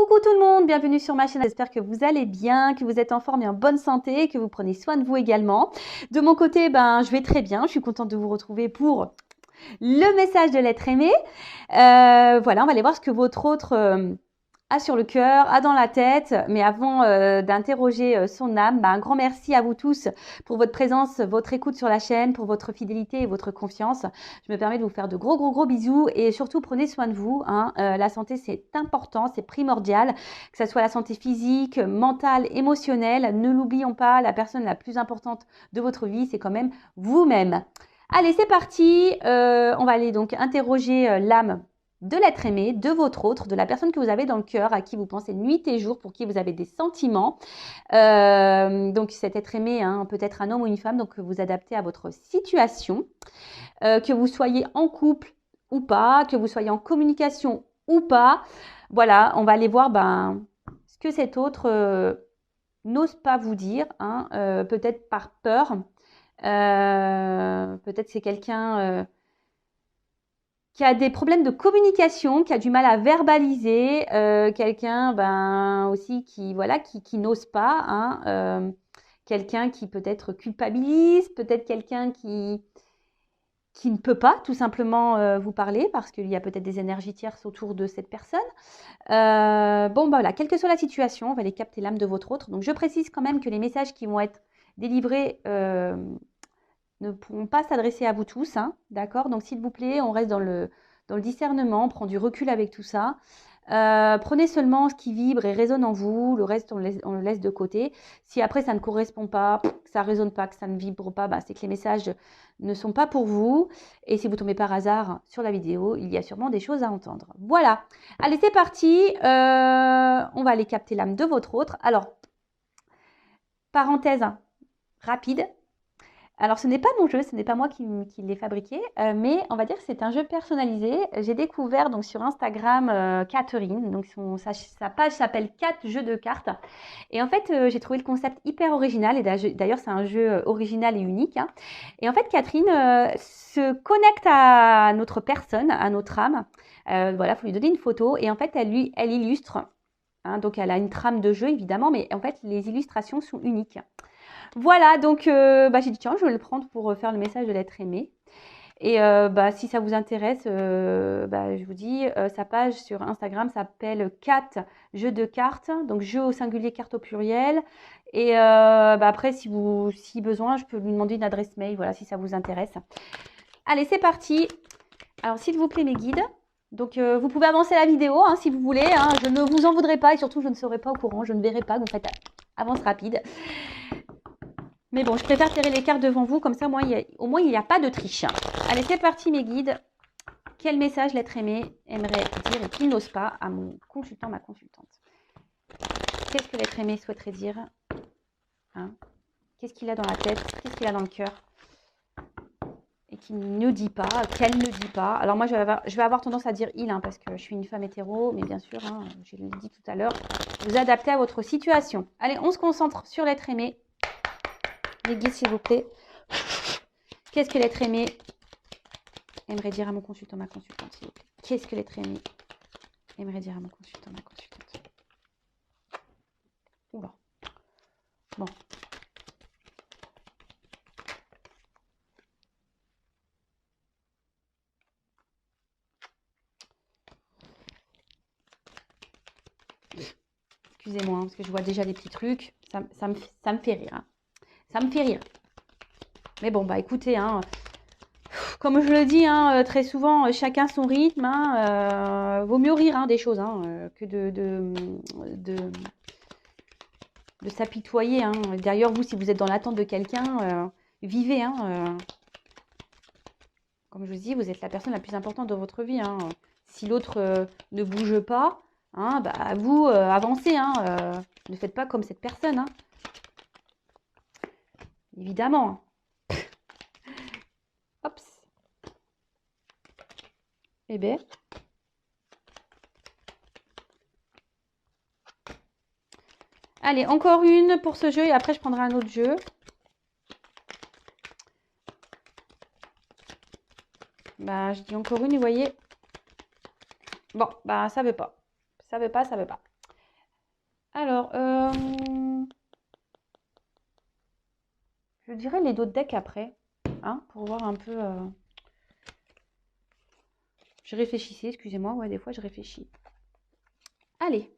Coucou tout le monde, bienvenue sur ma chaîne. J'espère que vous allez bien, que vous êtes en forme et en bonne santé, que vous prenez soin de vous également. De mon côté, je vais très bien. Je suis contente de vous retrouver pour le message de l'être aimé. Voilà, on va aller voir ce que votre autre a sur le cœur, a dans la tête. Mais avant d'interroger son âme, un grand merci à vous tous pour votre présence, votre écoute sur la chaîne, pour votre fidélité et votre confiance. Je me permets de vous faire de gros bisous et surtout prenez soin de vous. La santé, c'est important, c'est primordial, que ce soit la santé physique, mentale, émotionnelle. Ne l'oublions pas, la personne la plus importante de votre vie, c'est quand même vous-même. Allez, c'est parti. On va aller donc interroger l'âme de l'être aimé, de votre autre, de la personne que vous avez dans le cœur, à qui vous pensez nuit et jour, pour qui vous avez des sentiments. Donc cet être aimé, peut être un homme ou une femme, donc vous adaptez à votre situation. Que vous soyez en couple ou pas, que vous soyez en communication ou pas. Voilà, on va aller voir ce que cet autre n'ose pas vous dire, peut-être par peur. Peut-être c'est quelqu'un qui a des problèmes de communication, qui a du mal à verbaliser, quelqu'un aussi qui n'ose pas, quelqu'un qui peut-être culpabilise, peut-être quelqu'un qui ne peut pas tout simplement vous parler parce qu'il y a peut-être des énergies tierces autour de cette personne. Voilà, quelle que soit la situation, on va aller capter l'âme de votre autre. Donc je précise quand même que les messages qui vont être délivrés ne pourront pas s'adresser à vous tous, d'accord? Donc s'il vous plaît, on reste dans le discernement, on prend du recul avec tout ça. Prenez seulement ce qui vibre et résonne en vous, le reste on le laisse de côté. Si après ça ne correspond pas, que ça ne résonne pas, que ça ne vibre pas, c'est que les messages ne sont pas pour vous. Et si vous tombez par hasard sur la vidéo, il y a sûrement des choses à entendre. Voilà, allez c'est parti, on va aller capter l'âme de votre autre. Alors, parenthèse rapide. Alors, ce n'est pas mon jeu, ce n'est pas moi qui l'ai fabriqué, mais on va dire que c'est un jeu personnalisé. J'ai découvert donc sur Instagram Catherine, donc sa page s'appelle 4 jeux de cartes. Et en fait, j'ai trouvé le concept hyper original, et d'ailleurs, c'est un jeu original et unique. Et en fait, Catherine se connecte à notre personne, à notre âme. Voilà, il faut lui donner une photo, et en fait, elle illustre. Donc, elle a une trame de jeu, évidemment, mais en fait, les illustrations sont uniques. Voilà, donc j'ai dit tiens, je vais le prendre pour faire le message de l'être aimé. Et si ça vous intéresse, je vous dis, sa page sur Instagram s'appelle 4 jeux de cartes, donc jeux au singulier, cartes au pluriel. Et après, si besoin, je peux lui demander une adresse mail, voilà, si ça vous intéresse. Allez, c'est parti. Alors, s'il vous plaît, mes guides. Donc, vous pouvez avancer la vidéo si vous voulez. Je ne vous en voudrais pas et surtout, je ne serai pas au courant, je ne verrai pas. Donc, faites avance rapide. Mais bon, je préfère tirer les cartes devant vous, comme ça, au moins, il n'y a pas de triche. Allez, c'est parti, mes guides. Quel message l'être aimé aimerait dire et qu'il n'ose pas à mon consultant, ma consultante? Qu'est-ce que l'être aimé souhaiterait dire? Qu'est-ce qu'il a dans la tête? Qu'est-ce qu'il a dans le cœur? Et qu'il ne dit pas, qu'elle ne dit pas. Alors moi, je vais avoir tendance à dire il, parce que je suis une femme hétéro, mais bien sûr, je l'ai dit tout à l'heure, vous adaptez à votre situation. Allez, on se concentre sur l'être aimé. Les guides, s'il vous plaît. Qu'est-ce que l'être aimé aimerait dire à mon consultant, ma consultante, s'il vous plaît? Qu'est-ce que l'être aimé aimerait dire à mon consultant, ma consultante? Oula. Bon. Excusez-moi, parce que je vois déjà des petits trucs. Ça me fait rire. Ça me fait rire. Mais bon, écoutez, comme je le dis très souvent, chacun son rythme. Vaut mieux rire des choses que de s'apitoyer. D'ailleurs, vous, si vous êtes dans l'attente de quelqu'un, vivez. Comme je vous dis, vous êtes la personne la plus importante de votre vie. Si l'autre ne bouge pas, vous, avancez. Ne faites pas comme cette personne. Évidemment. Hop. Eh bien. Allez, encore une pour ce jeu et après je prendrai un autre jeu. Je dis encore une, vous voyez. Bon, ça veut pas. Ça veut pas. Alors, je dirais les d'autres decks après, hein, pour voir un peu. Je réfléchissais, excusez-moi, ouais, des fois je réfléchis. Allez.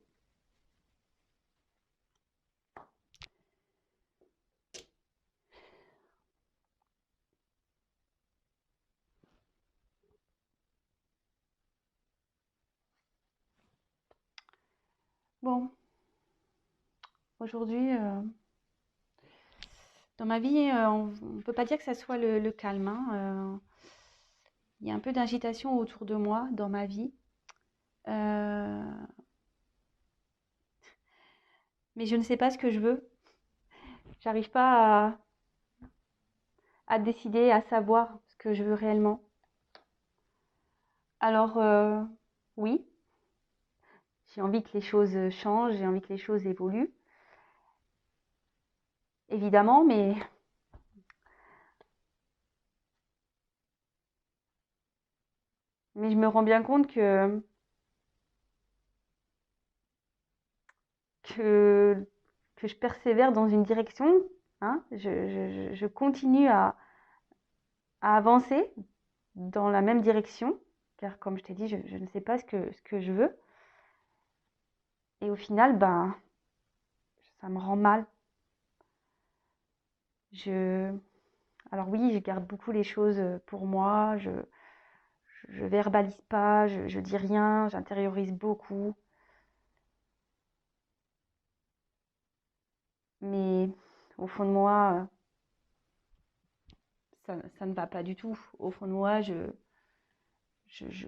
Bon, aujourd'hui, dans ma vie, on ne peut pas dire que ça soit le calme, hein, il y a un peu d'agitation autour de moi dans ma vie. Euh, mais je ne sais pas ce que je veux. J'arrive pas à décider, à savoir ce que je veux réellement. Alors, oui, j'ai envie que les choses changent, j'ai envie que les choses évoluent, évidemment, mais je me rends bien compte que, que je persévère dans une direction, hein, je continue à avancer dans la même direction, car comme je t'ai dit, je ne sais pas ce que je veux. Et au final, ben, ça me rend mal. Je... Alors oui, je garde beaucoup les choses pour moi, je verbalise pas, je dis rien, j'intériorise beaucoup. Mais au fond de moi, ça ne va pas du tout. Au fond de moi, je, je,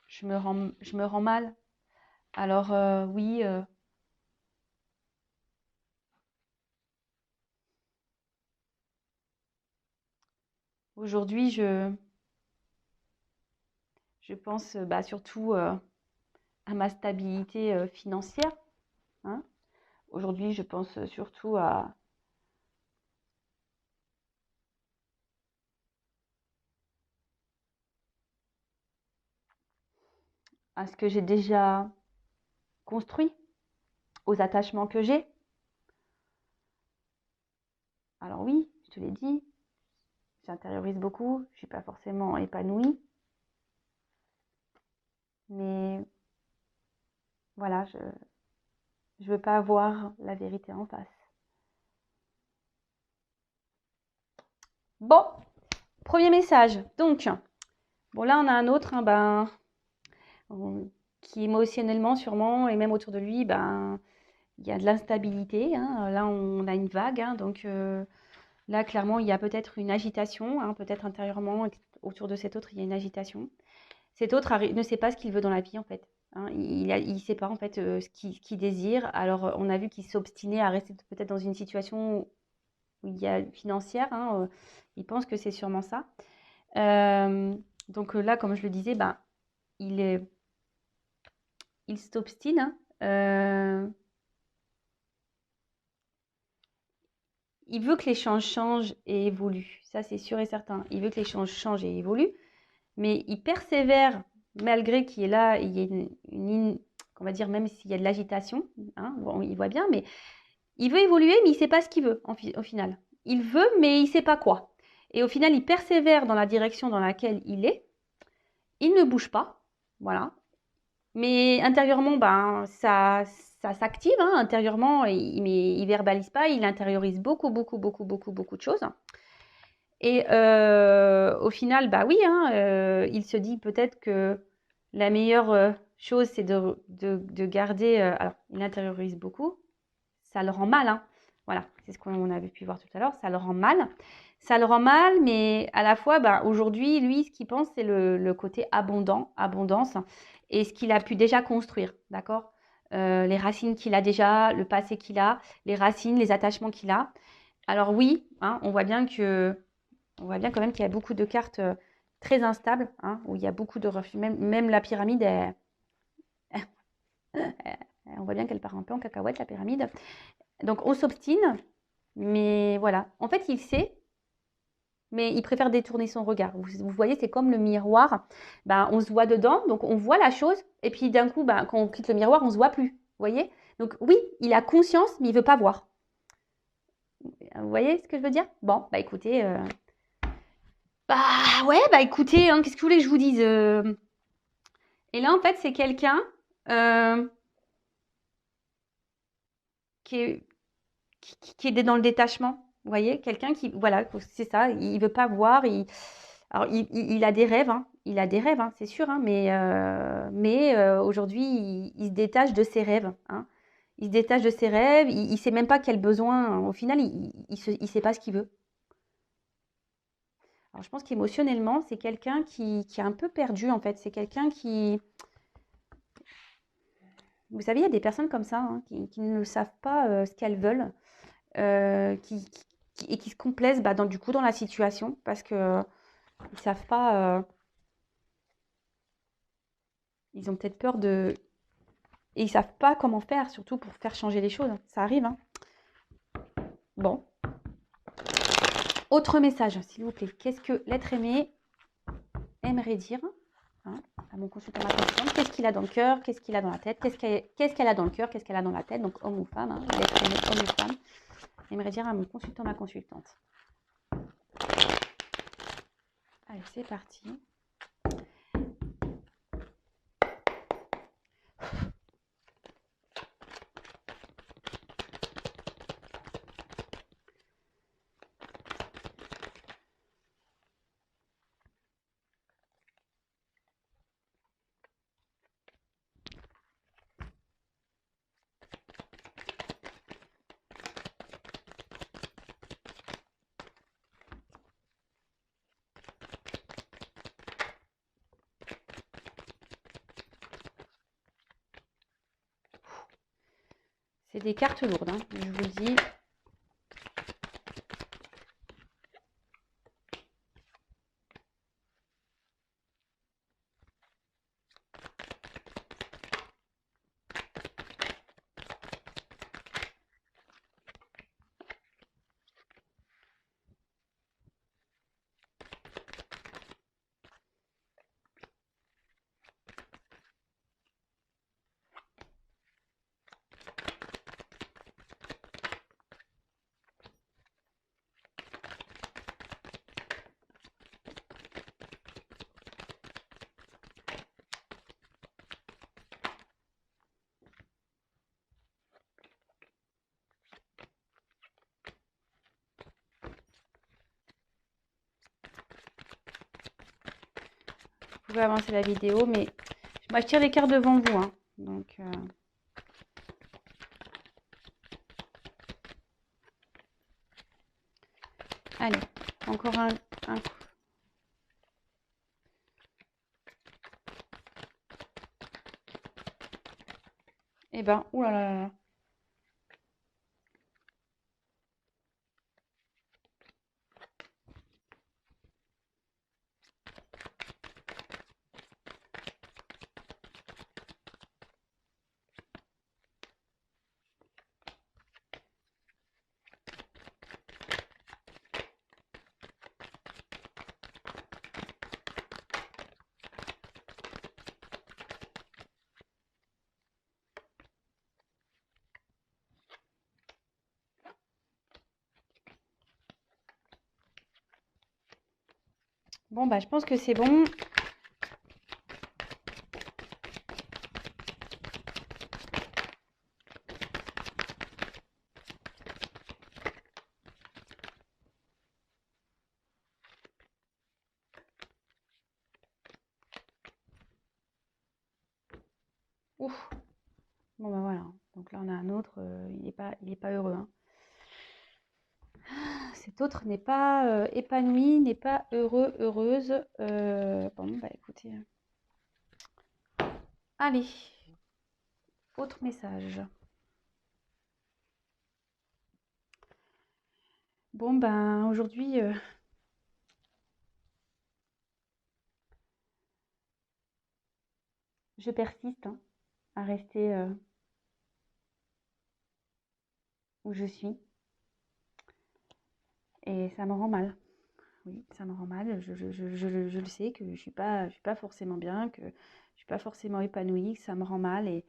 je me rends mal. Alors oui, aujourd'hui, je pense bah, surtout à ma stabilité financière, hein. Aujourd'hui, je pense surtout à ce que j'ai déjà construit, aux attachements que j'ai. Alors oui, je te l'ai dit, j'intériorise beaucoup, je ne suis pas forcément épanouie, mais voilà, je ne veux pas avoir la vérité en face. Bon, premier message. Donc, bon là on a un autre, hein, ben, qui émotionnellement sûrement, et même autour de lui, ben, il y a de l'instabilité, hein. Là on a une vague, hein, donc là clairement il y a peut-être une agitation, hein, peut-être intérieurement, autour de cet autre il y a une agitation. Cet autre ne sait pas ce qu'il veut dans la vie en fait, hein. Il ne sait pas en fait ce qu'il désire. Alors on a vu qu'il s'obstinait à rester peut-être dans une situation où il y a financière, hein, il pense que c'est sûrement ça. Euh, donc là, comme je le disais, ben, il est, il s'obstine, hein. Il veut que l'échange change et évolue. Ça, c'est sûr et certain. Il veut que l'échange change et évolue, mais il persévère malgré qu'il y ait là, il y ait on va dire, même s'il y a de l'agitation, hein, bon, il voit bien, mais il veut évoluer, mais il ne sait pas ce qu'il veut au final. Il veut, mais il ne sait pas quoi. Et au final, il persévère dans la direction dans laquelle il est. Il ne bouge pas, voilà. Mais intérieurement, ben, ça s'active, hein, intérieurement, mais il verbalise pas, il intériorise beaucoup, beaucoup, beaucoup, beaucoup, beaucoup de choses. Et au final, bah oui, hein, il se dit peut-être que la meilleure chose, c'est de garder. Alors, il intériorise beaucoup, ça le rend mal, hein. Voilà, c'est ce qu'on avait pu voir tout à l'heure, ça le rend mal. Ça le rend mal, mais à la fois, bah, aujourd'hui, lui, ce qu'il pense, c'est le côté abondance, et ce qu'il a pu déjà construire, d'accord. Les racines qu'il a déjà, le passé qu'il a, les racines, les attachements qu'il a. Alors oui, hein, on voit bien quand même qu'il y a beaucoup de cartes très instables, hein, où il y a beaucoup de refus. Même la pyramide, on voit bien qu'elle part un peu en cacahuète, la pyramide. Donc on s'obstine, mais voilà. En fait, il sait, mais il préfère détourner son regard. Vous voyez, c'est comme le miroir. Ben, on se voit dedans, donc on voit la chose, et puis d'un coup, ben, quand on quitte le miroir, on ne se voit plus. voyez? Donc oui, il a conscience, mais il veut pas voir. Vous voyez ce que je veux dire? Bon, bah écoutez, bah ouais, bah écoutez, hein, qu'est-ce que vous voulez que je vous dise? Et là, en fait, c'est quelqu'un euh, qui est, qui est dans le détachement. Vous voyez, quelqu'un qui, voilà, c'est ça, il veut pas voir. Alors, il a des rêves, hein, il a des rêves, hein, c'est sûr, hein, mais aujourd'hui, il se détache de ses rêves, hein. Il se détache de ses rêves, il sait même pas quel besoin, au final, il sait pas ce qu'il veut. Alors, je pense qu'émotionnellement, c'est quelqu'un qui est un peu perdu, en fait. C'est quelqu'un qui, vous savez, il y a des personnes comme ça, hein, qui ne savent pas ce qu'elles veulent, et qui se complaisent bah, du coup dans la situation parce que ils savent pas, ils ont peut-être peur de, et ils savent pas comment faire, surtout pour faire changer les choses. Ça arrive, hein. Bon, autre message, s'il vous plaît. Qu'est-ce que l'être aimé aimerait dire, hein, à mon consultant, ma consultante? Qu'est-ce qu'il a dans le cœur? Qu'est-ce qu'il a dans la tête? Qu'est-ce qu'elle a dans le cœur? Qu'est-ce qu'elle a dans la tête? Donc homme ou femme, hein, l'être aimé, homme ou femme, aimerait dire à mon consultant, ma consultante. Allez, c'est parti. C'est des cartes lourdes, hein, je vous le dis. Vous pouvez avancer la vidéo, mais moi je tire les cartes devant vous, hein. Donc, allez, encore un coup. Eh ben, oulala. Là là. Bon, bah, je pense que c'est bon. Ouf. Bon, bah voilà. Donc là, on a un autre. Il est pas heureux, hein. Cet autre n'est pas épanoui, n'est pas heureux, heureuse. Bon, bah écoutez. Allez, autre message. Bon, ben aujourd'hui, je persiste, hein, à rester où je suis. Et ça me rend mal. Oui, ça me rend mal. Je le sais que je suis pas forcément bien, que je suis pas forcément épanouie, que ça me rend mal.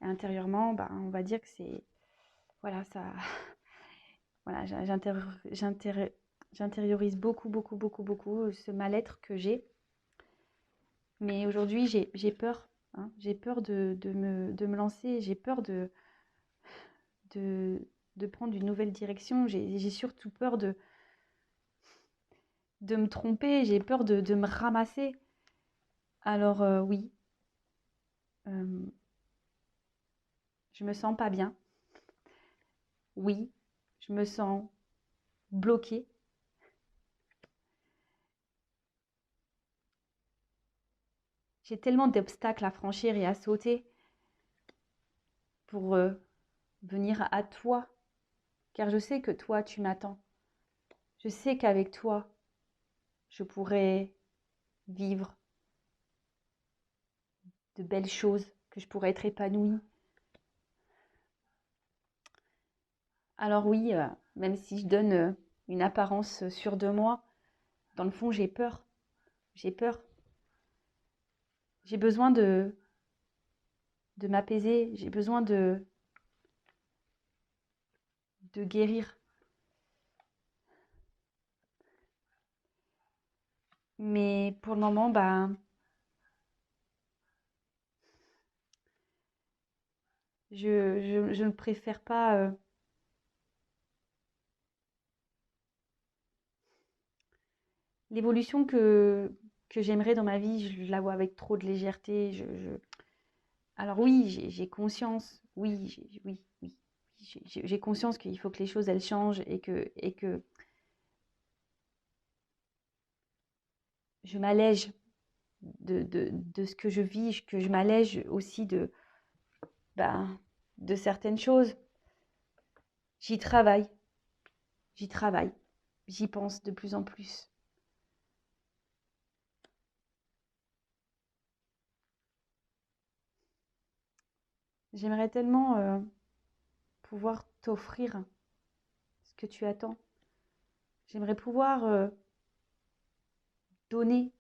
Et intérieurement, ben, on va dire que c'est, voilà, ça, voilà, j'intériorise beaucoup, beaucoup, beaucoup, beaucoup ce mal-être que j'ai. Mais aujourd'hui, j'ai peur, hein. J'ai peur de me lancer, j'ai peur de, de prendre une nouvelle direction. J'ai surtout peur de me tromper, j'ai peur de me ramasser. Alors oui, euh, je me sens pas bien. Oui, je me sens bloquée. J'ai tellement d'obstacles à franchir et à sauter pour venir à toi, car je sais que toi, tu m'attends. Je sais qu'avec toi, je pourrais vivre de belles choses, que je pourrais être épanouie. Alors oui, même si je donne une apparence sûre de moi, dans le fond, j'ai peur. J'ai peur. J'ai besoin de m'apaiser. J'ai besoin de guérir. Mais pour le moment, bah, je ne préfère pas. L'évolution que j'aimerais dans ma vie, je la vois avec trop de légèreté. Alors oui, j'ai conscience. Oui, oui. J'ai conscience qu'il faut que les choses, elles changent et que je m'allège de ce que je vis, que je m'allège aussi ben, de certaines choses. J'y travaille, j'y travaille, j'y pense de plus en plus. J'aimerais tellement pouvoir t'offrir ce que tu attends. J'aimerais pouvoir donner,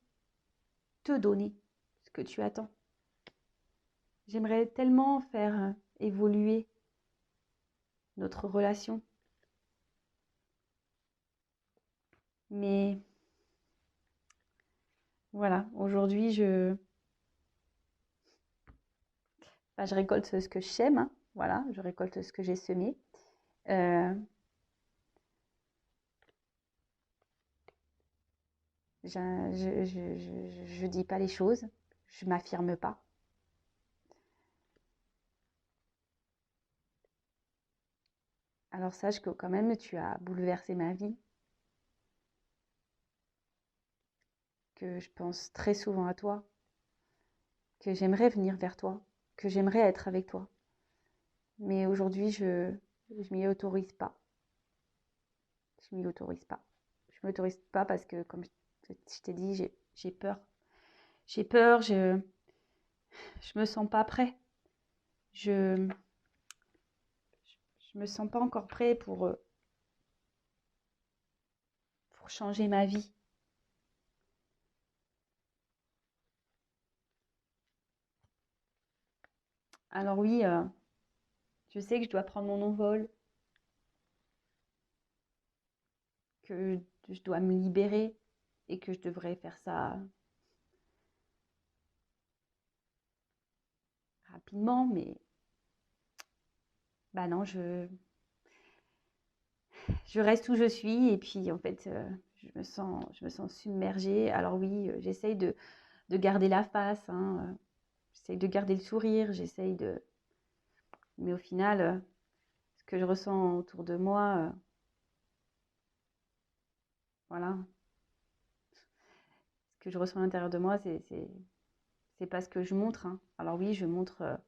te donner ce que tu attends. J'aimerais tellement faire évoluer notre relation. Mais voilà, aujourd'hui, enfin, je récolte ce que je sème, hein. Voilà, je récolte ce que j'ai semé. Euh, je dis pas les choses, je m'affirme pas. Alors sache que quand même, tu as bouleversé ma vie, que je pense très souvent à toi, que j'aimerais venir vers toi, que j'aimerais être avec toi. Mais aujourd'hui, je m'y autorise pas. Je m'y autorise pas. Je m'autorise pas parce que, comme je t'ai dit, j'ai peur. J'ai peur, je me sens pas prêt. Je, je me sens pas encore prêt pour changer ma vie. Alors oui, je sais que je dois prendre mon envol, que je dois me libérer et que je devrais faire ça rapidement, mais bah non, je reste où je suis et puis en fait, je me sens submergée. Alors oui, j'essaye de garder la face, hein, j'essaye de garder le sourire, j'essaye de... Mais au final, ce que je ressens autour de moi, voilà, ce que je ressens à l'intérieur de moi, c'est pas ce que je montre, hein. Alors oui, je montre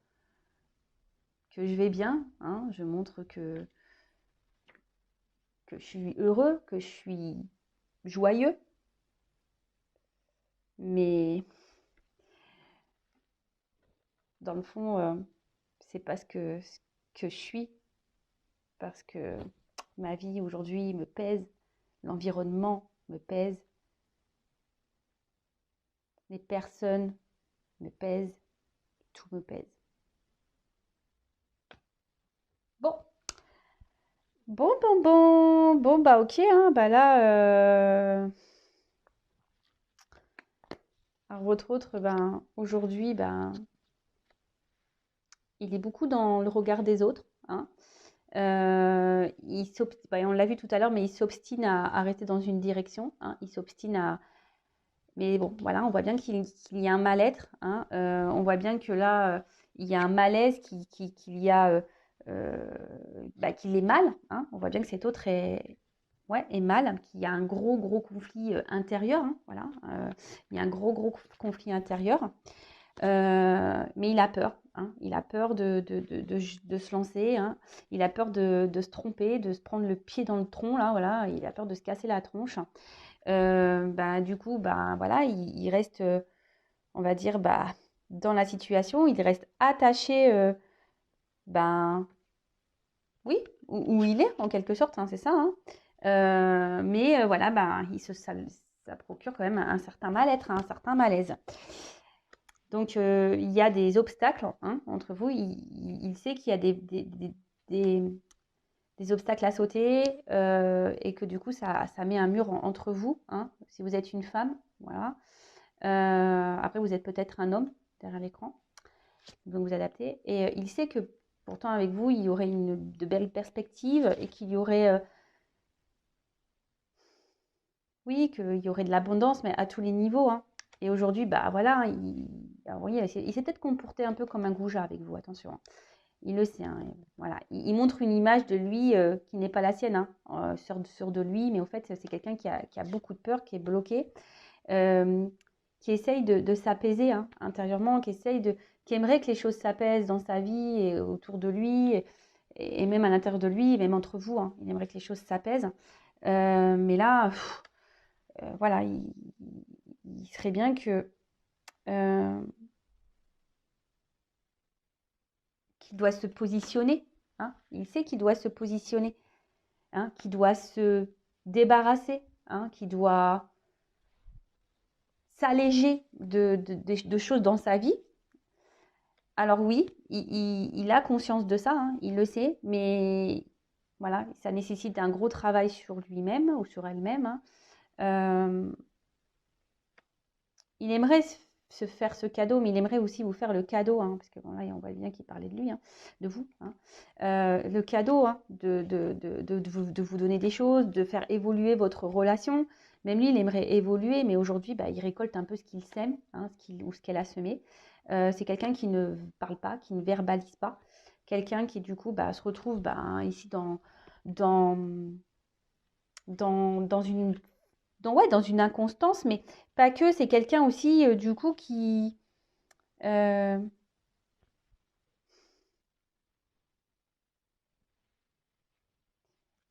que je vais bien, hein, je montre que je suis heureux, que je suis joyeux, mais dans le fond, c'est pas ce que je suis, parce que ma vie aujourd'hui me pèse, l'environnement me pèse, les personnes me pèsent, tout me pèse. Bon, bah ok, hein, bah là, alors votre autre, ben, aujourd'hui, ben, il est beaucoup dans le regard des autres, hein. Bah, on l'a vu tout à l'heure, mais il s'obstine à rester dans une direction, hein. Il s'obstine à... Mais bon, voilà, on voit bien qu'il y a un mal-être, hein. On voit bien que là, il y a un malaise, qu'il y a, euh, bah, qu'il est mal, hein. On voit bien que cet autre est, ouais, est mal, qu'il y a un gros conflit intérieur, hein, voilà. Il y a un gros conflit intérieur. Mais il a peur, hein. Il a peur de se lancer, hein. Il a peur de se tromper, de se prendre le pied dans le tronc, là, voilà. Il a peur de se casser la tronche. Bah, du coup, bah, voilà, il reste, on va dire, bah, dans la situation, il reste attaché, ben, oui, où il est, en quelque sorte, hein, c'est ça, hein. Mais voilà, ben, ça procure quand même un certain mal-être, un certain malaise. Donc, il y a des obstacles, hein, entre vous. Il sait qu'il y a des- des obstacles à sauter et que du coup, ça met un mur entre vous, hein, si vous êtes une femme. Voilà. Après, vous êtes peut-être un homme derrière l'écran, donc vous adaptez. Et il sait que pourtant, avec vous, il y aurait de belles perspectives et qu'il y aurait, oui, qu'il y aurait de l'abondance, mais à tous les niveaux, hein. Et aujourd'hui, bah voilà, alors, oui, il s'est peut-être comporté un peu comme un goujat avec vous, attention, hein. Il le sait, hein, voilà. Il montre une image de lui qui n'est pas la sienne, hein, sûr de lui, mais au fait, c'est quelqu'un qui a beaucoup de peur, qui est bloqué, euh, qui essaye de s'apaiser, hein, intérieurement, qui aimerait que les choses s'apaisent dans sa vie et autour de lui, et même à l'intérieur de lui, même entre vous, hein. Il aimerait que les choses s'apaisent. Mais là, voilà, il serait bien euh, qu'il doit se positionner, hein. Il sait qu'il doit se positionner, hein, qu'il doit se débarrasser, hein, qu'il doit s'alléger de choses dans sa vie. Alors oui, il a conscience de ça, hein, il le sait, mais voilà, ça nécessite un gros travail sur lui-même ou sur elle-même, hein. Euh, il aimerait se faire ce cadeau, mais il aimerait aussi vous faire le cadeau, hein, parce que voilà, on voit bien qu'il parlait de lui, hein, de vous, hein. Le cadeau, hein, de vous donner des choses, de faire évoluer votre relation. Même lui, il aimerait évoluer, mais aujourd'hui, bah, il récolte un peu ce qu'il sème, hein, ou ce qu'elle a semé. C'est quelqu'un qui ne parle pas, qui ne verbalise pas, quelqu'un qui du coup bah, se retrouve bah, ici dans, dans une ouais, dans une inconstance, mais pas que, c'est quelqu'un aussi, du coup, euh,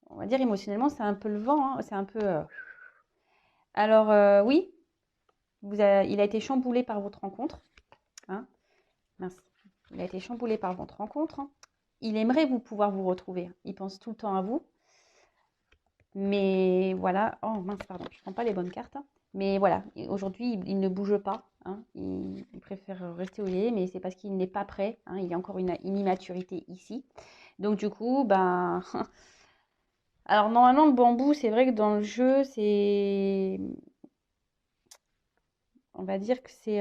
on va dire émotionnellement, c'est un peu le vent, hein, c'est un peu... Alors, oui, il a été chamboulé par votre rencontre, hein, mince. Il a été chamboulé par votre rencontre, hein. Il aimerait vous pouvoir vous retrouver, hein. Il pense tout le temps à vous, mais voilà. Oh mince, pardon, je ne prends pas les bonnes cartes, hein. Mais voilà, aujourd'hui, il ne bouge pas, hein. Il préfère rester où il est, mais c'est parce qu'il n'est pas prêt, hein. Il y a encore une immaturité ici. Donc du coup, ben... Alors normalement, le bambou, c'est vrai que dans le jeu, c'est... On va dire que c'est...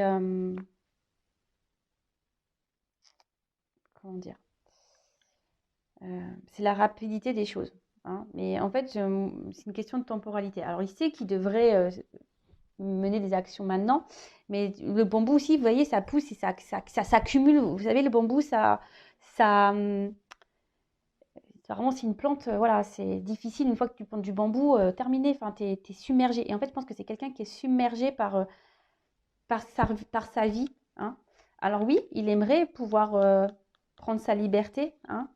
comment dire? C'est la rapidité des choses, hein. Mais en fait, c'est une question de temporalité. Alors il sait qu'il devrait mener des actions maintenant, mais le bambou aussi, vous voyez, ça pousse et ça s'accumule. Vous savez, le bambou, ça, vraiment, c'est une plante, voilà, c'est difficile une fois que tu plantes du bambou, terminé, enfin, t'es submergé. Et en fait, je pense que c'est quelqu'un qui est submergé par sa vie, hein. Alors oui, il aimerait pouvoir prendre sa liberté, hein,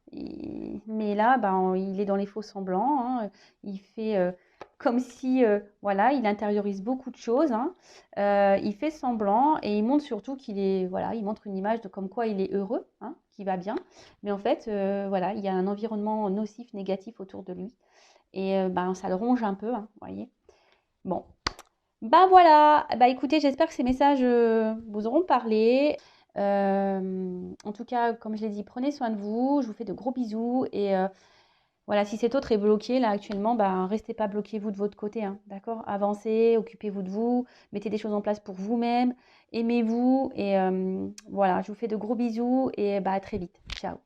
mais là, ben, il est dans les faux semblants, hein. Il fait comme si, voilà, il intériorise beaucoup de choses, hein. Il fait semblant et il montre surtout qu'il est, voilà, il montre une image de comme quoi il est heureux, hein, qu'il va bien. Mais en fait, voilà, il y a un environnement nocif, négatif autour de lui. Et ben, ça le ronge un peu, hein, vous voyez. Bon, bah voilà, bah écoutez, j'espère que ces messages vous auront parlé. En tout cas, comme je l'ai dit, prenez soin de vous. Je vous fais de gros bisous et Voilà, si cet autre est bloqué là actuellement, bah, restez pas bloqué vous de votre côté, hein, d'accord? Avancez, occupez-vous de vous, mettez des choses en place pour vous-même, aimez-vous et voilà, je vous fais de gros bisous et bah, à très vite. Ciao.